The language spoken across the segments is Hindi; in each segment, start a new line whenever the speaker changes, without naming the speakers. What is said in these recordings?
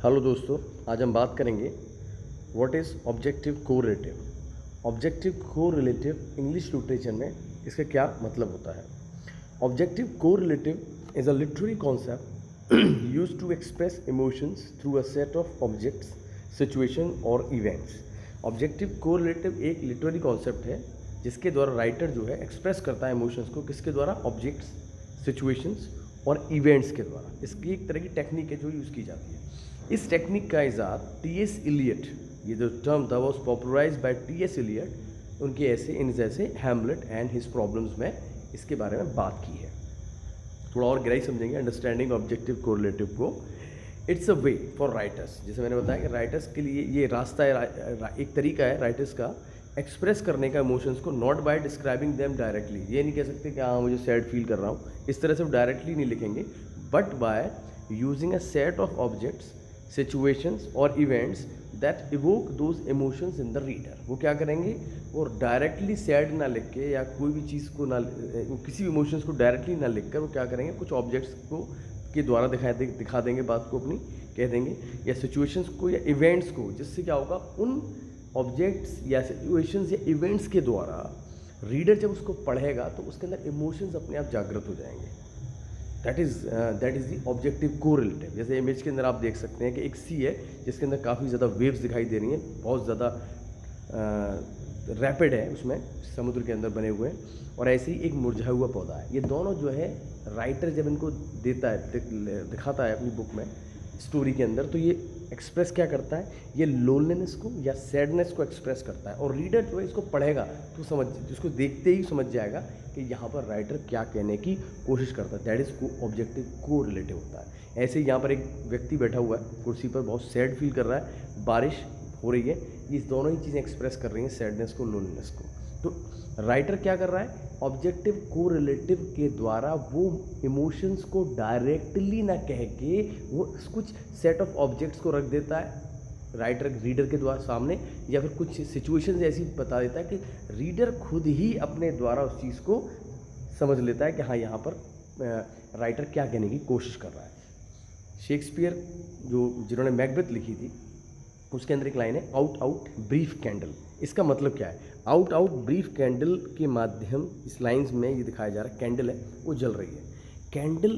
हेलो दोस्तों, आज हम बात करेंगे what is objective correlative. Objective correlative English literature में इसका क्या मतलब होता है। Objective correlative is a literary concept used to express emotions through a set of objects, situation और इवेंट्स। ऑब्जेक्टिव कोरिलेटिव एक लिटरेरी कॉन्सेप्ट है जिसके द्वारा राइटर जो है एक्सप्रेस करता है इमोशंस को, किसके द्वारा? ऑब्जेक्ट्स, सिचुएशंस और इवेंट्स के द्वारा। इसकी एक तरह की टेक्निक है जो यूज़ की जाती है। इस टेक्निक का इजाद टी.एस. इलियट, ये जो टर्म था was popularized by T S. Eliot, उनके ऐसे इन जैसे हैमलेट एंड हिज प्रॉब्लम्स में इसके बारे में बात की है। थोड़ा और गहराई समझेंगे अंडरस्टैंडिंग ऑब्जेक्टिव कोरिलेटिव को। It's a way for writers, जैसे मैंने बताया कि राइटर्स के लिए ये रास्ता है, एक तरीका है राइटर्स का एक्सप्रेस करने का इमोशंस को, not by describing them directly. ये नहीं कह सकते कि हाँ मुझे सैड फील कर रहा हूँ, इस तरह से डायरेक्टली नहीं लिखेंगे, but by using a set of objects, situations और events that evoke those emotions in the reader. वो क्या करेंगे? वो डायरेक्टली सैड ना लिख के या कोई भी चीज़ को ना, किसी भी इमोशंस को डायरेक्टली ना लिख कर वो क्या करेंगे? कुछ ऑब्जेक्ट्स को के द्वारा दिखा देंगे बात को अपनी, कह देंगे, या सिचुएशंस को या इवेंट्स को, जिससे क्या होगा? उन ऑब्जेक्ट्स या सिचुएशंस या इवेंट्स के द्वारा रीडर जब उसको पढ़ेगा तो उसके अंदर इमोशंस अपने आप जागृत हो जाएंगे। That is the objective correlative. जैसे इमेज के अंदर आप देख सकते हैं कि एक सी है जिसके अंदर काफ़ी ज़्यादा वेव्स दिखाई दे रही हैं, बहुत ज़्यादा रैपिड है, उसमें समुद्र के अंदर बने हुए हैं, और ऐसे ही एक मुरझाया हुआ पौधा है। ये दोनों जो है राइटर जब इनको देता है, दिखाता है अपनी बुक में, स्टोरी के अंदर, तो ये एक्सप्रेस क्या करता है? ये लोनलीनेस को या सैडनेस को एक्सप्रेस करता है, और रीडर जो है इसको पढ़ेगा तो इसको देखते ही समझ जाएगा कि यहाँ पर राइटर क्या कहने की कोशिश करता है। दैट इज़ ऑब्जेक्टिव कोरिलेटिव होता है। ऐसे ही यहाँ पर एक व्यक्ति बैठा हुआ है कुर्सी पर, बहुत सैड फील कर रहा है, बारिश हो रही है, ये दोनों ही चीज़ें एक्सप्रेस कर रही हैं, सैडनेस को, लोनलीनेस को। तो राइटर क्या कर रहा है? ऑब्जेक्टिव कोरिलेटिव के द्वारा वो इमोशंस को डायरेक्टली ना कह के वो कुछ सेट ऑफ ऑब्जेक्ट्स को रख देता है राइटर रीडर के द्वारा सामने, या फिर कुछ सिचुएशंस ऐसी बता देता है कि रीडर खुद ही अपने द्वारा उस चीज़ को समझ लेता है कि हाँ यहाँ पर राइटर क्या कहने की कोशिश कर रहा है। शेक्सपियर जिन्होंने मैकबेथ लिखी थी, उसके अंदर एक लाइन है, आउट आउट ब्रीफ कैंडल। इसका मतलब क्या है? आउट आउट ब्रीफ कैंडल के माध्यम, इस लाइन्स में ये दिखाया जा रहा है, कैंडल है वो जल रही है। कैंडल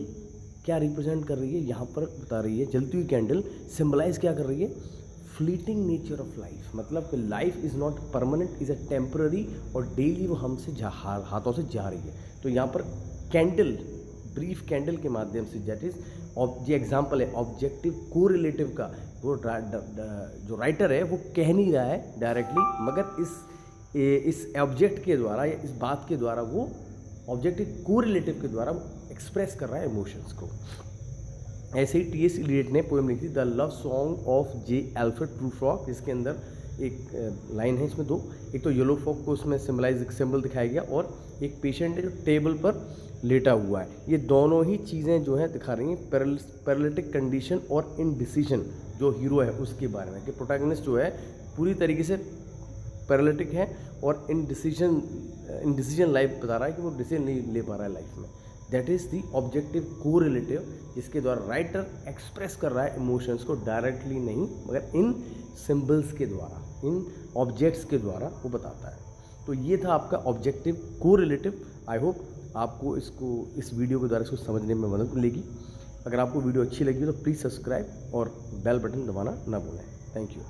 क्या रिप्रेजेंट कर रही है? यहाँ पर बता रही है, जलती हुई कैंडल सिंबलाइज क्या कर रही है? Fleeting nature of life. मतलब कि life is not permanent, is a temporary, और डेली वो हमसे हाथों से जा रही है। तो यहाँ पर कैंडल, ब्रीफ कैंडल के माध्यम से, दैट इज़ ये एग्जाम्पल है ऑब्जेक्टिव कोरिलेटिव का। वो जो राइटर है वो कह नहीं रहा है डायरेक्टली, मगर इस ऑब्जेक्ट के द्वारा या इस बात के द्वारा वो ऑब्जेक्टिव कोरिलेटिव के द्वारा एक्सप्रेस कर रहा है इमोशंस को। ऐसे ही टी.एस. इलियट ने पोएम लिखी the love song of J. Alfred Prufrock, जिसके अंदर एक लाइन है, इसमें दो, एक तो येलो फॉग को उसमें सिंबल दिखाया गया, और एक पेशेंट है जो टेबल पर लेटा हुआ है। ये दोनों ही चीज़ें जो है दिखा रही हैं पैरालिटिक कंडीशन और इनडिसीजन, जो हीरो है उसके बारे में, कि प्रोटैगनिस्ट जो है पूरी तरीके से पैरालिटिक है और इनडिसीजन लाइफ बता रहा है कि वो डिसीजन नहीं ले पा रहा है लाइफ में। That is the objective correlative, जिसके द्वारा राइटर एक्सप्रेस कर रहा है इमोशंस को डायरेक्टली नहीं, मगर इन सिंबल्स के द्वारा, इन ऑब्जेक्ट्स के द्वारा वो बताता है। तो ये था आपका ऑब्जेक्टिव कोरिलेटिव। आई होप आपको इस वीडियो के द्वारा इसको समझने में मदद मिलेगी। अगर आपको वीडियो अच्छी लगी तो प्लीज़ सब्सक्राइब और बेल बटन दबाना ना भूलें। Thank you.